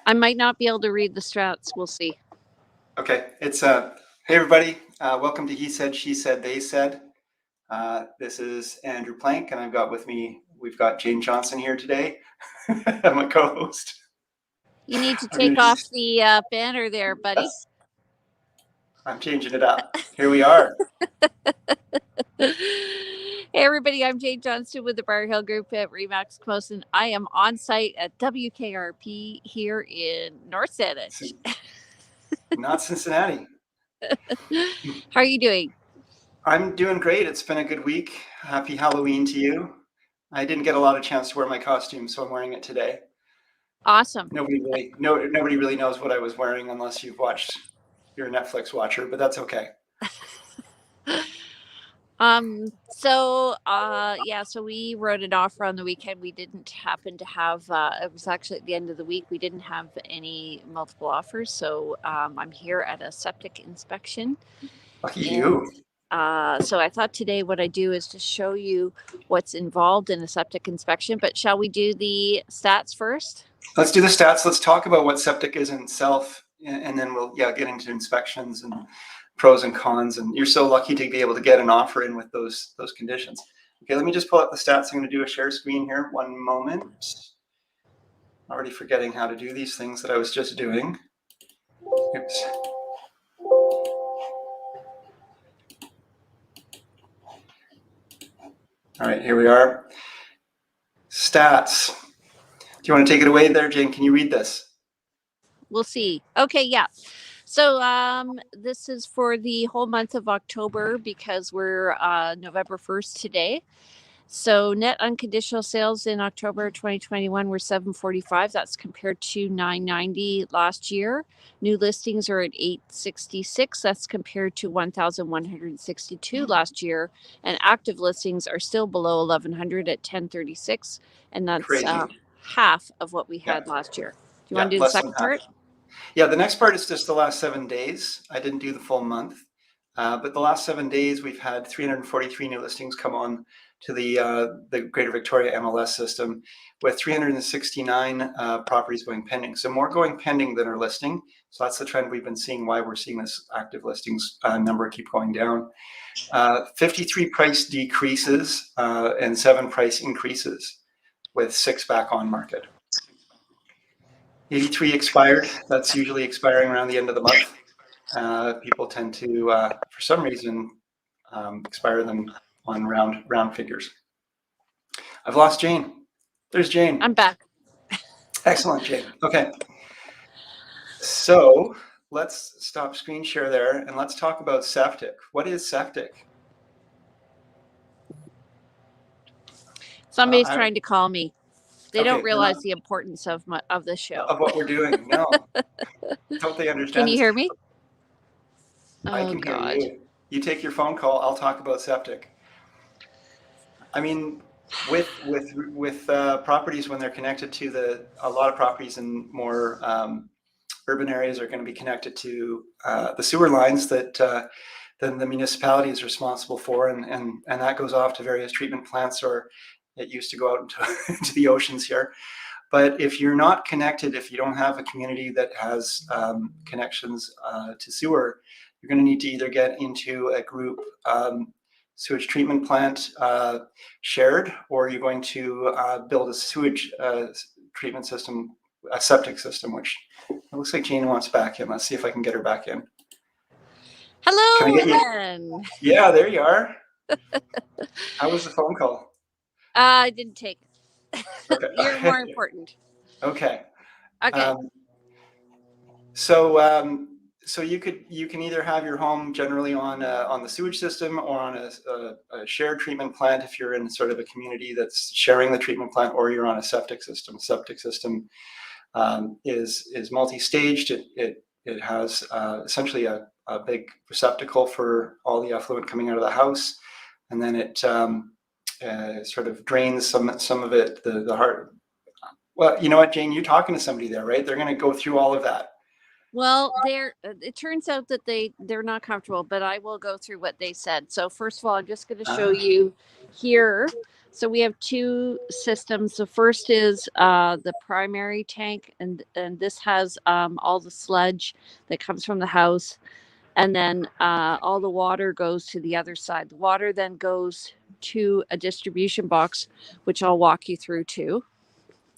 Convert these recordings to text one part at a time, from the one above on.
I might not be able to read the stats. We'll see. Okay, it's hey everybody, welcome to He Said, She Said, They Said. This is Andrew Plank, and we've got Jane Johnson here today. I'm a co-host. You need to I'm gonna take off just, the banner there, buddy. yes, I'm changing it up. Here we are. Hey, everybody, I'm Jane Johnston with the Bar Hill Group at Remax Camosun. I am on site at WKRP here in North Saanich. Not Cincinnati. How are you doing? I'm doing great. It's been a good week. Happy Halloween to you. I didn't get a lot of chance to wear my costume, so I'm wearing it today. Awesome. Nobody really knows what I was wearing unless you've watched. You're a Netflix watcher, but that's okay. So we wrote it off on the weekend. We didn't happen to have it was actually at the end of the week. We didn't have any multiple offers. So I'm here at a septic inspection. Lucky And you. so I thought today what I do is to show you what's involved in a septic inspection. But shall we do the stats first? Let's do the stats. Let's talk about what septic is in itself, and then we'll get into inspections and pros and cons. And you're so lucky to be able to get an offer in with those conditions. Okay, let me just pull up the stats. I'm going to do a share screen here. One moment. Already forgetting how to do these things that I was just doing. Oops. All right, here we are. Stats. Do you want to take it away there, Jane? Can you read this? We'll see. Okay, yeah. So this is for the whole month of October because we're November 1st today. So net unconditional sales in October 2021 were 745. That's compared to 990 last year. New listings are at 866. That's compared to 1,162 last year. And active listings are still below 1,100 at 1036. And that's half of what we had last year. Do you want to do the second part? Yeah, the next part is just the last 7 days. I didn't do the full month, but the last 7 days we've had 343 new listings come on to the Greater Victoria MLS system, with 369 properties going pending. So more going pending than are listing. So that's the trend we've been seeing. Why we're seeing this active listings number keep going down. 53 price decreases and 7 price increases, with 6 back on market. 83 expired. That's usually expiring around the end of the month. People tend to, for some reason, expire them on round figures. I've lost Jane. There's Jane. I'm back. Excellent, Jane. Okay. So let's stop screen share there and let's talk about septic. What is septic? Somebody's trying to call me. They don't realize the importance of the show. Of what we're doing. No. Don't they understand? Can you hear me? I can hear you. You take your phone call. I'll talk about septic. I mean, with properties, when they're connected to a lot of properties in more urban areas are going to be connected to the sewer lines that then the municipality is responsible for, and that goes off to various treatment plants, or it used to go out into the oceans here. But if you're not connected, if you don't have a community that has connections to sewer, you're going to need to either get into a group sewage treatment plant shared, or you're going to build a sewage treatment system, a septic system, which it looks like Jane wants back in. Let's see if I can get her back in. Hello again. Yeah, there you are. How was the phone call? I didn't take it. Okay. You're more important. Okay. Okay. So you can either have your home generally on the sewage system, or on a shared treatment plant if you're in sort of a community that's sharing the treatment plant, or you're on a septic system. Septic system is multi-staged. It has essentially a big receptacle for all the effluent coming out of the house, and then it sort of drains some of it. The heart. Well, you know what, Jane, you're talking to somebody there, right? They're going to go through all of that. Well, it turns out that they're not comfortable, but I will go through what they said. So first of all, I'm just going to show you here So we have two systems. The first is the primary tank, and this has all the sludge that comes from the house, and then all the water goes to the other side. The water then goes to a distribution box, which I'll walk you through too.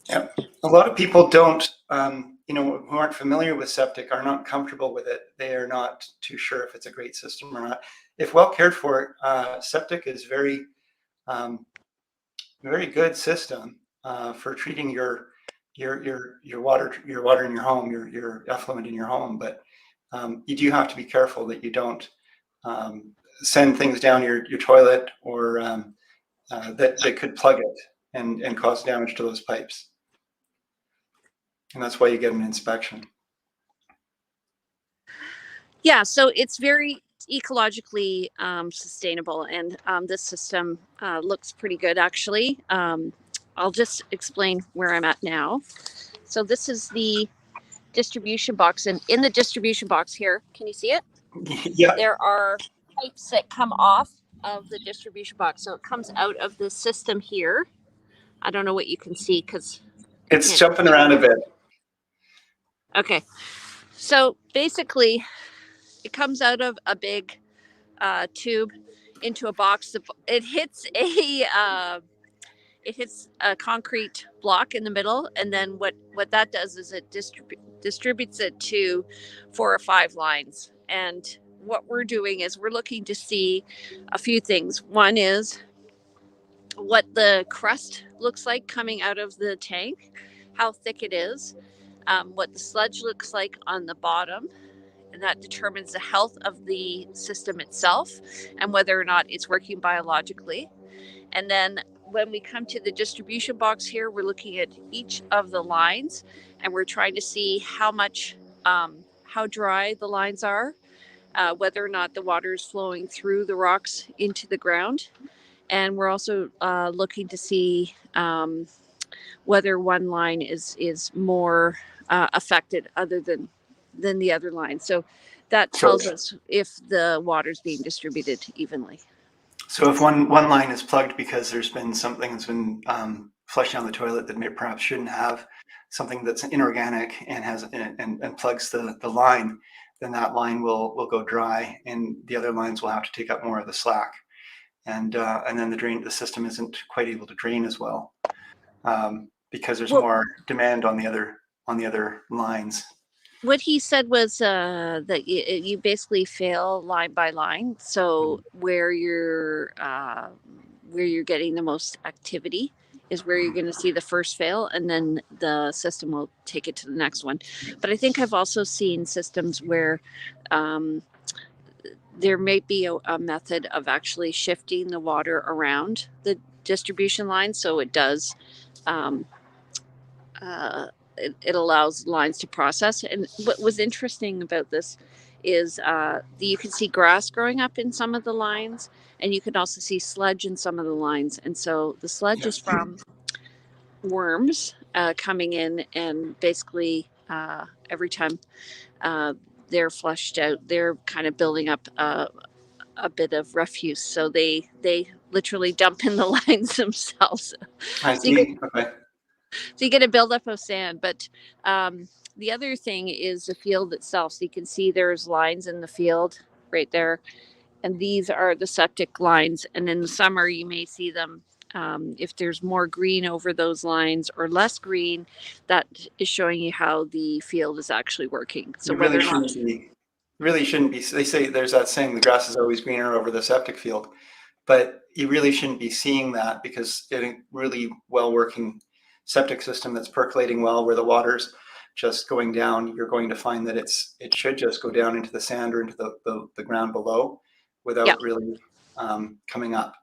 Yeah, a lot of people don't, who aren't familiar with septic are not comfortable with it. They are not too sure if it's a great system or not. If well cared for, septic is very good system for treating your water in your home, your effluent in your home. But you do have to be careful that you don't send things down your toilet or that could plug it and cause damage to those pipes. And that's why you get an inspection. Yeah, so it's very ecologically sustainable, and this system looks pretty good actually. I'll just explain where I'm at now. So this is the distribution box, and in the distribution box here, can you see it? Yeah. There are pipes that come off of the distribution box. So it comes out of the system here. I don't know what you can see because it's jumping around a bit. Okay. So basically, it comes out of a big tube into a box. It hits a concrete block in the middle, and then what that does is it distributes it to 4 or 5 lines. And what we're doing is we're looking to see a few things. One is what the crust looks like coming out of the tank, how thick it is, what the sludge looks like on the bottom, and that determines the health of the system itself and whether or not it's working biologically. And then when we come to the distribution box here, we're looking at each of the lines, and we're trying to see how dry the lines are, whether or not the water is flowing through the rocks into the ground. And we're also looking to see whether one line is more affected other than the other line. So that tells us if the water is being distributed evenly. So if one line is plugged because there's been something that's been flushed down the toilet that perhaps shouldn't have, something that's inorganic and has and plugs the line, then that line will go dry, and the other lines will have to take up more of the slack, and then the system isn't quite able to drain as well because there's more demand on the other lines. What he said was that you basically fail line by line. So where you're getting the most activity is where you're going to see the first fail, and then the system will take it to the next one. But I think I've also seen systems where there may be a method of actually shifting the water around the distribution line, so it does. It allows lines to process. And what was interesting about this is you can see grass growing up in some of the lines, and you can also see sludge in some of the lines. And so the sludge is from worms coming in, and basically every time they're flushed out, they're kind of building up a bit of refuse. So they literally dump in the lines themselves. I see. Okay. So you get a buildup of sand. But the other thing is the field itself. So you can see there's lines in the field right there. And these are the septic lines. And in the summer, you may see them. If there's more green over those lines or less green, that is showing you how the field is actually working. So really shouldn't be. They say there's that saying, the grass is always greener over the septic field, but you really shouldn't be seeing that, because a really well working septic system that's percolating well, where the water's just going down, you're going to find that it should just go down into the sand or into the ground below without really coming up.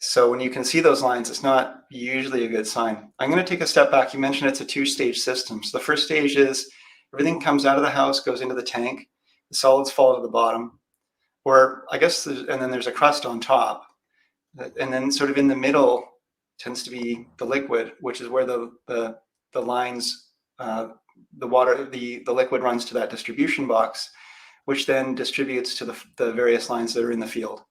So when you can see those lines, it's not usually a good sign. I'm going to take a step back. You mentioned it's a 2-stage system. So the first stage is everything comes out of the house, goes into the tank, the solids fall to the bottom, or I guess, and then there's a crust on top. And then sort of in the middle tends to be the liquid, which is where the lines, the water, the liquid runs to that distribution box, which then distributes to the various lines that are in the field.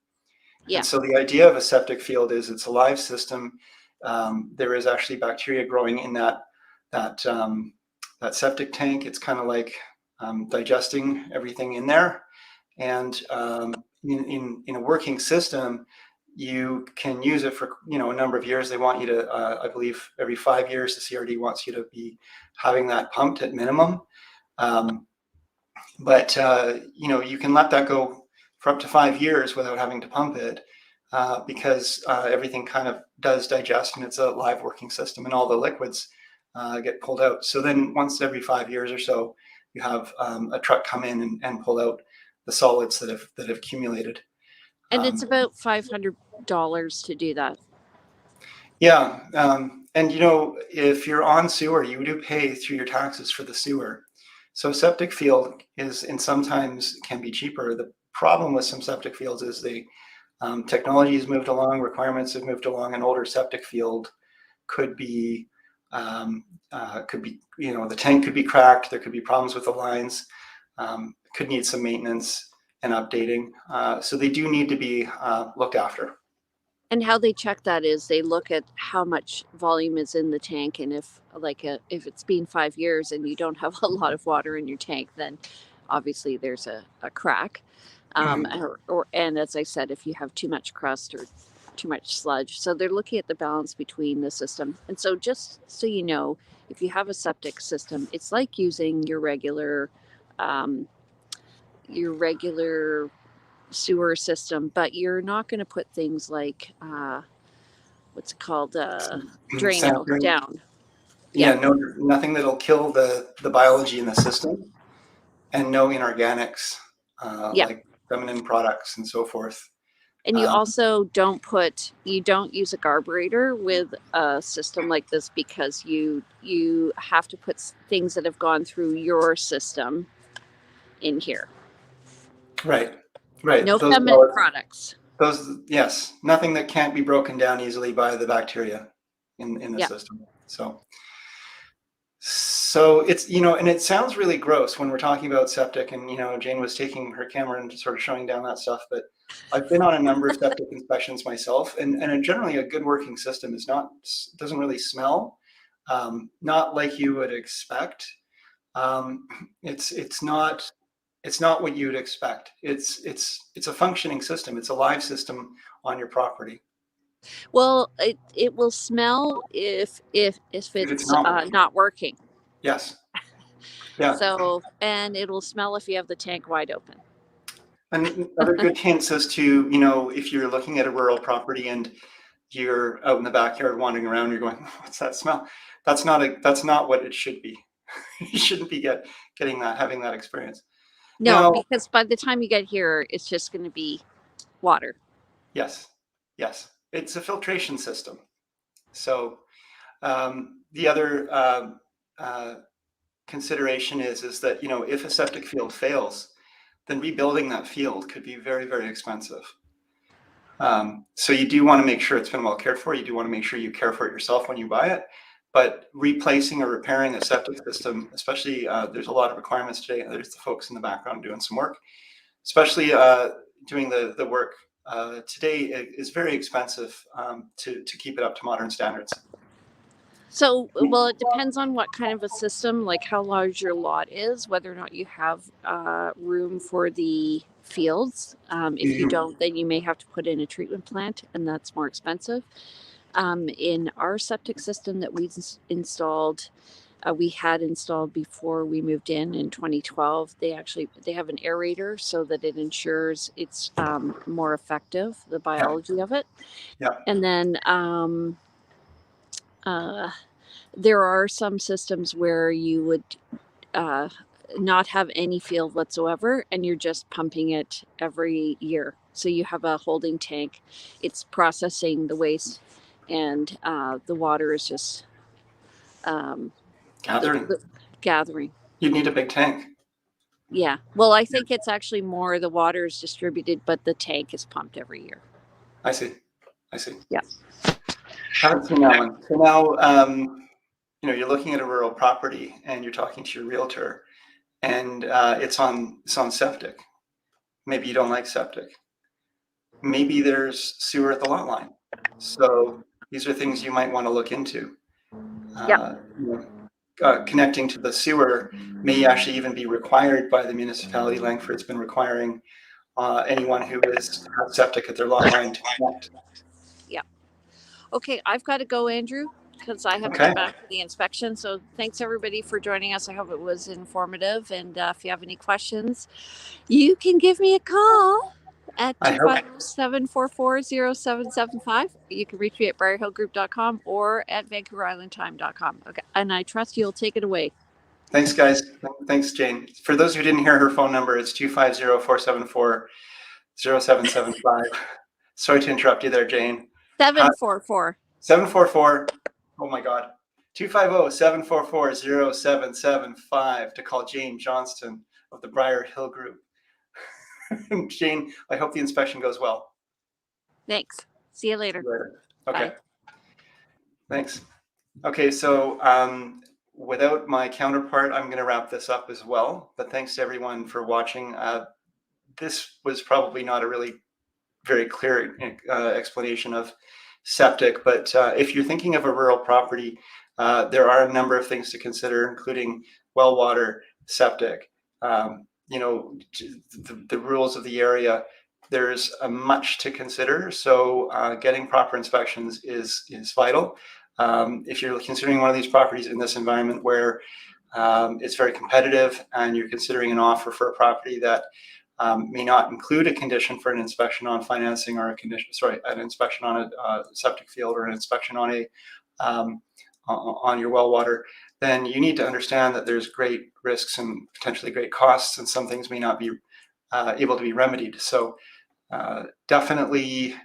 Yeah. And so the idea of a septic field is it's a live system. There is actually bacteria growing in that septic tank. It's kind of like digesting everything in there. And in a working system, you can use it for a number of years. They want you to, I believe, every 5 years, the CRD wants you to be having that pumped at minimum. But you can let that go for up to 5 years without having to pump it, because everything kind of does digest, and it's a live working system, and all the liquids get pulled out. So then once every 5 years or so, you have a truck come in and pull out the solids that have accumulated. And it's about $500 to do that. Yeah, and if you're on sewer, you do pay through your taxes for the sewer. So septic field is, and sometimes can be cheaper. The problem with some septic fields is technology has moved along, requirements have moved along. An older septic field could be, the tank could be cracked. There could be problems with the lines. Could need some maintenance and updating. So they do need to be looked after. And how they check that is they look at how much volume is in the tank, and if it's been 5 years and you don't have a lot of water in your tank, then obviously there's a crack. And as I said, if you have too much crust or too much sludge, so they're looking at the balance between the system. And so, just so you know, if you have a septic system, it's like using your regular sewer system, but you're not going to put things like what's it called, Drano down. Yeah, no, nothing that'll kill the biology in the system, and no inorganics, like feminine products and so forth. And you also don't use a carburetor with a system like this, because you have to put things that have gone through your system in here. Right. No feminine products. Yes, nothing that can't be broken down easily by the bacteria in the system. So it's, and it sounds really gross when we're talking about septic, and Jane was taking her camera and sort of showing down that stuff, but I've been on a number of septic inspections myself, and generally a good working system doesn't really smell, not like you would expect. It's not what you'd expect. It's a functioning system. It's a live system on your property. Well, it will smell if it's not working. Yes. Yeah. So, and it'll smell if you have the tank wide open. And other good hints as to, if you're looking at a rural property and you're out in the backyard wandering around, you're going, what's that smell? That's not what it should be. You shouldn't be having that experience. No, because by the time you get here, it's just going to be water. Yes. It's a filtration system. So the other consideration is that, if a septic field fails, then rebuilding that field could be very, very expensive. So you do want to make sure it's been well cared for. You do want to make sure you care for it yourself when you buy it. But replacing or repairing a septic system, especially, there's a lot of requirements today. There's the folks in the background doing some work, especially doing the work today is very expensive to keep it up to modern standards. So, well, it depends on what kind of a system, like how large your lot is, whether or not you have room for the fields. If you don't, then you may have to put in a treatment plant, and that's more expensive. In our septic system that we installed, we had installed before we moved in 2012, they have an aerator so that it ensures it's more effective, the biology of it. And then there are some systems where you would not have any field whatsoever, and you're just pumping it every year. So you have a holding tank, it's processing the waste, and the water is just gathering. You'd need a big tank. Yeah. Well, I think it's actually more the water is distributed, but the tank is pumped every year. I see. Yeah. Haven't seen that one. So now, you're looking at a rural property and you're talking to your realtor, and it's on septic. Maybe you don't like septic. maybe there's sewer at the lot line. So these are things you might want to look into. Connecting to the sewer may actually even be required by the municipality. Langford's been requiring anyone who has septic at their lot line to connect. Yeah. Okay, I've got to go, Andrew, because I have to Okay. get back to the inspection. So thanks everybody for joining us. I hope it was informative. And if you have any questions, you can give me a call at 250-744-0775. You can reach me at briarhillgroup.com or at vancouverislandtime.com. Okay, and I trust you'll take it away. Thanks, guys. Thanks, Jane. For those who didn't hear her phone number, it's 250-474-0775. Sorry to interrupt you there, Jane. 744. 744. Oh my God. 250-744-0775 to call Jane Johnston of the Briar Hill Group. Jane, I hope the inspection goes well. Thanks. See you later. Okay. Bye. Thanks. Okay, so without my counterpart, I'm going to wrap this up as well. But thanks to everyone for watching. This was probably not a really very clear explanation of septic, but if you're thinking of a rural property, there are a number of things to consider, including well water, septic, the rules of the area. There's much to consider, so getting proper inspections is vital. If you're considering one of these properties in this environment where it's very competitive and you're considering an offer for a property that may not include a condition for an inspection on financing or an inspection on a septic field or an inspection on on your well water, then you need to understand that there's great risks and potentially great costs, and some things may not be able to be remedied. So definitely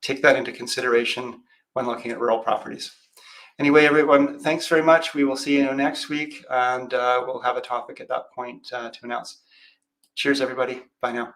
take that into consideration when looking at rural properties. Anyway, everyone, thanks very much. We will see you next week, and we'll have a topic at that point to announce. Cheers, everybody. Bye now.